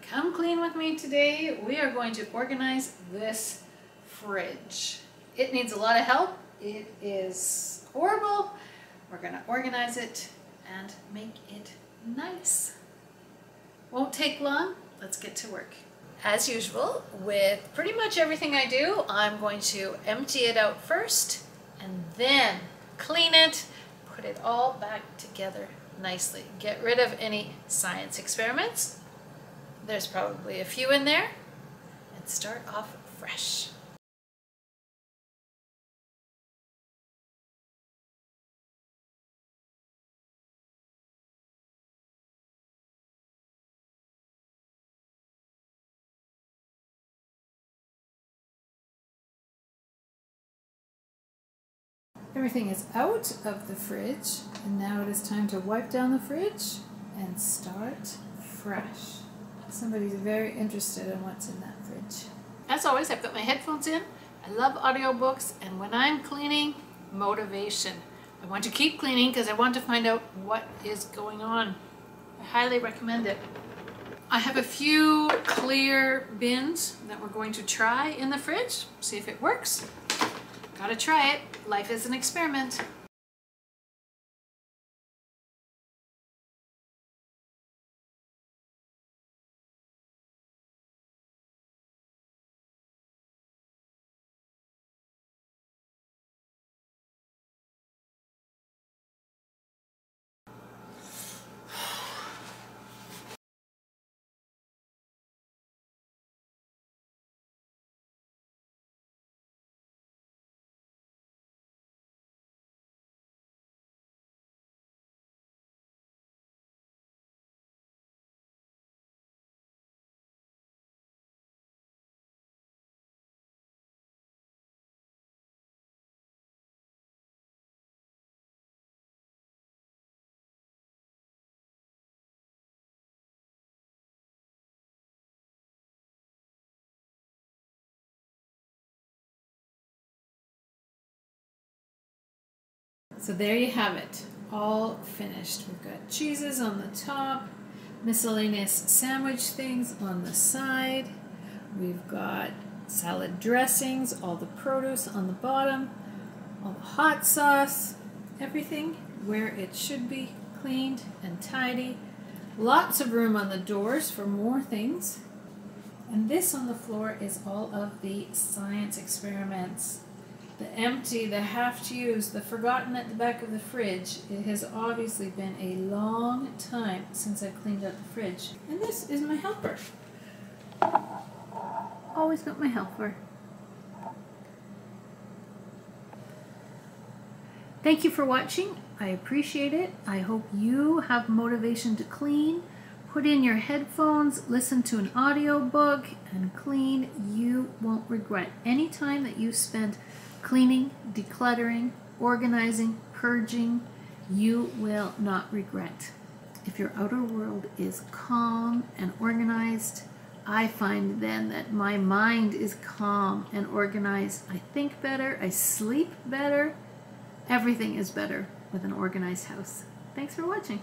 Come clean with me today. We are going to organize this fridge. It needs a lot of help. It is horrible. We're going to organize it and make it nice. Won't take long. Let's get to work. As usual, with pretty much everything I do, I'm going to empty it out first and then clean it, put it all back together nicely. Get rid of any science experiments. There's probably a few in there, and start off fresh. Everything is out of the fridge, and now it is time to wipe down the fridge and start fresh. Somebody's very interested in what's in that fridge. As always, I've got my headphones in. I love audiobooks, and when I'm cleaning, motivation. I want to keep cleaning because I want to find out what is going on. I highly recommend it. I have a few clear bins that we're going to try in the fridge, see if it works. Gotta try it. Life is an experiment. So there you have it, all finished. We've got cheeses on the top, miscellaneous sandwich things on the side. We've got salad dressings, all the produce on the bottom, all the hot sauce, everything where it should be, cleaned and tidy. Lots of room on the doors for more things. And this on the floor is all of the science experiments. The empty, the have to use, the forgotten at the back of the fridge. It has obviously been a long time since I've cleaned out the fridge. And this is my helper. Always got my helper. Thank you for watching. I appreciate it. I hope you have motivation to clean. Put in your headphones, listen to an audiobook, and clean. You won't regret any time that you spent cleaning, decluttering, organizing, purging. You will not regret. If your outer world is calm and organized, I find then that my mind is calm and organized. I think better, I sleep better. Everything is better with an organized house. Thanks for watching.